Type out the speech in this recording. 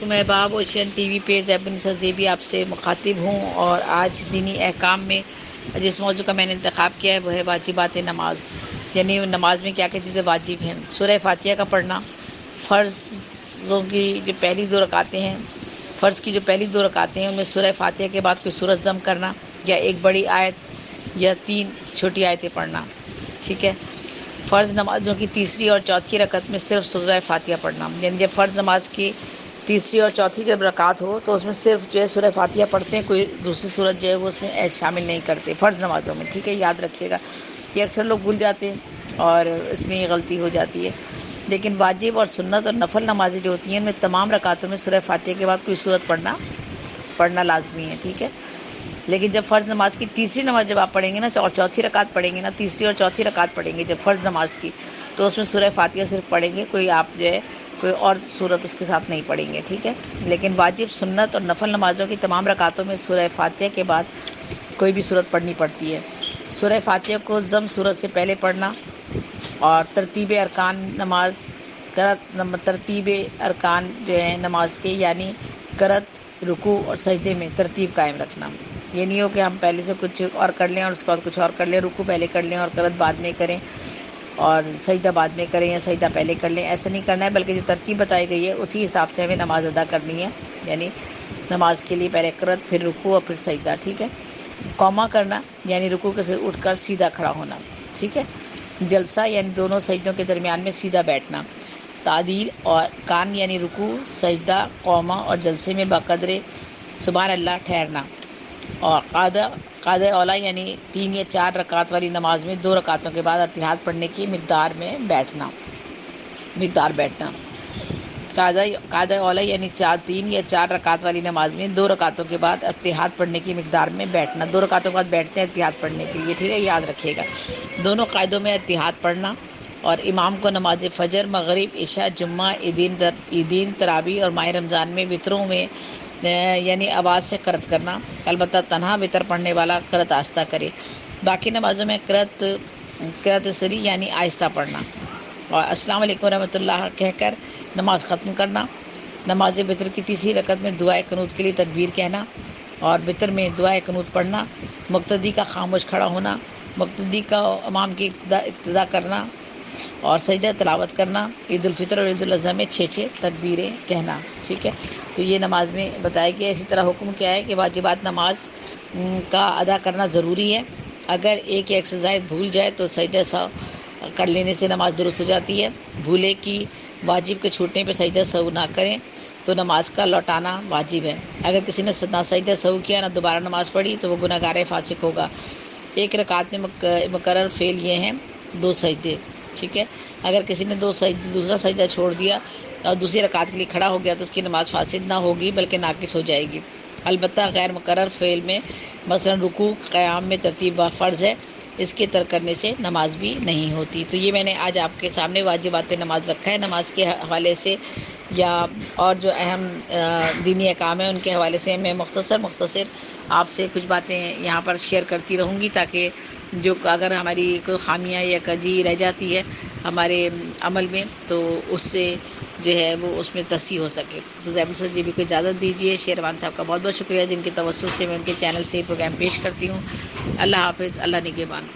میں باب ocean T V پہ زیبن سزیبی آپ سے مخاطب ہوں، اور آج دینی احکام میں جس موضوع کا میں نے انتخاب کیا ہے وہ ہے واجبات نماز، یعنی نماز میں کیا کیا چیزیں واجب ہیں۔ سورہ فاتحہ کا پڑھنا، فرضوں کی جو پہلی دو رکعتیں ہیں، فرض کی جو پہلی دو رکعتیں ہیں ان میں سورہ فاتحہ کے بعد کوئی سورت ضم کرنا، یا ایک بڑی آیت یا 3 چھوٹی آیتیں پڑھنا، ٹھیک ہے۔ فرض نمازوں کی تیسری اور چوتھی رکعت میں صرف سورہ فاتحہ پڑھنا، یعنی جب فرض نماز کی تیسری اور چوتھی جب رکعت ہو تو اس میں صرف جو ہے سورہ فاتحہ پڑھتے ہیں، کوئی دوسری سورت جو ہے وہ اس میں شامل نہیں کرتے فرض نمازوں میں، ٹھیک ہے، یاد رکھیے گا۔ یہ اکثر لوگ بھول جاتے ہیں اور اس میں یہ غلطی ہو جاتی ہے، لیکن واجب اور سنت اور نفل نمازیں جو ہوتی ہیں ان میں تمام رکعتوں میں سورہ فاتحہ کے بعد کوئی سورت پڑھنا لازمی ہے، ٹھیک ہے۔ لیکن جب فرض نماز کی تیسری نماز جب آپ پڑھیں گے نا اور چوتھی رکعت پڑھیں گے نا، تیسری اور چوتھی رکعت پڑھیں گے جب فرض نماز کی، تو اس میں سورہ فاتحہ صرف پڑھیں گے، کوئی آپ جو ہے کوئی اور صورت اس کے ساتھ نہیں پڑھیں گے، ٹھیک ہے۔ لیکن واجب، سنت اور نفل نمازوں کی تمام رکعتوں میں سورہ فاتحہ کے بعد کوئی بھی صورت پڑھنی پڑتی ہے۔ سورہ فاتحہ کو ضم صورت سے پہلے پڑھنا، اور ترتیب ارکان نماز، ترتیب ارکان جو ہے نماز کے، یعنی قرأت، رکوع اور سجدے میں ترتیب قائم رکھنا۔ یہ نہیں ہو کہ ہم پہلے سے کچھ اور کر لیں اور اس کے بعد کچھ اور کر لیں، رکوع پہلے کر لیں اور قرأت بعد میں کریں، اور سجدہ بعد میں کریں یا سجدہ پہلے کر لیں، ایسا نہیں کرنا ہے، بلکہ جو ترتیب بتائی گئی ہے اسی حساب سے ہمیں نماز ادا کرنی ہے، یعنی نماز کے لیے پہلے قرأت، پھر رکوع اور پھر سجدہ، ٹھیک ہے۔ قوما کرنا یعنی رکوع سے اٹھ کر سیدھا کھڑا ہونا، ٹھیک ہے۔ جلسہ یعنی دونوں سجدوں کے درمیان میں سیدھا بیٹھنا۔ تعدیل اور کان یعنی رکوع، سجدہ، قوما اور جلسے میں بقدر سبحان اللہ ٹھہرنا۔ اور قاعدہ اولا یعنی 3 یا 4 رکعت والی نماز میں 2 رکعتوں کے بعد اتحاد پڑھنے کی مقدار بیٹھنا۔ قاعدہ اولا یعنی 3 یا 4 رکعت والی نماز میں 2 رکعتوں کے بعد اتحاد پڑھنے کی مقدار میں بیٹھنا، 2 رکعتوں کے بعد بیٹھتے ہیں اتحاد پڑھنے کے لیے، ٹھیک ہے، یاد رکھیے گا۔ دونوں قاعدوں میں اتحاد پڑھنا، اور امام کو نماز فجر، مغرب، عشاء، جمعہ، عیدین، تراویح اور ماہ رمضان میں وطروں میں یعنی آواز سے قرأت کرنا، البتہ تنہا وطر پڑھنے والا قرأت آہستہ کرے۔ باقی نمازوں میں قرأت سری یعنی آہستہ پڑھنا، اور السلام علیکم ورحمۃ اللہ کہہ کر نماز ختم کرنا۔ نماز وطر کی تیسری رکعت میں دعائے قنوت کے لیے تکبیر کہنا، اور وطر میں دعائے قنوت پڑھنا، مقتدی کا خاموش کھڑا ہونا، مقتدی کا امام کی اقتدا کرنا، اور سجدہ تلاوت کرنا۔ عید الفطر اور عید الاضحیٰ میں 6 تکبیریں کہنا، ٹھیک ہے۔ تو یہ نماز میں بتایا گیا۔ اسی طرح حکم کیا ہے کہ واجبات نماز کا ادا کرنا ضروری ہے، اگر ایک یا ایک سے زائد بھول جائے تو سجدہ سہو کر لینے سے نماز درست ہو جاتی ہے۔ بھولے کی واجب کے چھوٹنے پہ سجدہ سہو نہ کریں تو نماز کا لوٹانا واجب ہے۔ اگر کسی نے نہ سجدہ سہو کیا نہ دوبارہ نماز پڑھی تو وہ گناہگار فاسق ہوگا۔ ایک رکعت میں مقرر فعل یہ ہیں 2 سجدے، ٹھیک ہے۔ اگر کسی نے دوسرا سجدہ چھوڑ دیا اور دوسری رکعت کے لیے کھڑا ہو گیا تو اس کی نماز فاسد نہ ہوگی بلکہ ناقص ہو جائے گی۔ البتہ غیر مقرر فعل میں مثلا رکوع، قیام میں ترتیب فرض ہے، اس کے ترک کرنے سے نماز بھی نہیں ہوتی۔ تو یہ میں نے آج آپ کے سامنے واجبات نماز رکھا ہے، نماز کے حوالے سے یا اور جو اہم دینی احکام ہیں ان کے حوالے سے میں مختصر آپ سے کچھ باتیں یہاں پر شیئر کرتی رہوں گی، تاکہ جو اگر ہماری کوئی خامیاں یا کجی رہ جاتی ہے ہمارے عمل میں تو اس سے جو ہے وہ اس میں تصحیح ہو سکے۔ تو زیبن سے جی بھی کو اجازت دیجیے۔ شیروان صاحب کا بہت بہت شکریہ جن کے توسط سے میں ان کے چینل سے یہ پروگرام پیش کرتی ہوں۔ اللہ حافظ، اللہ نگہبان۔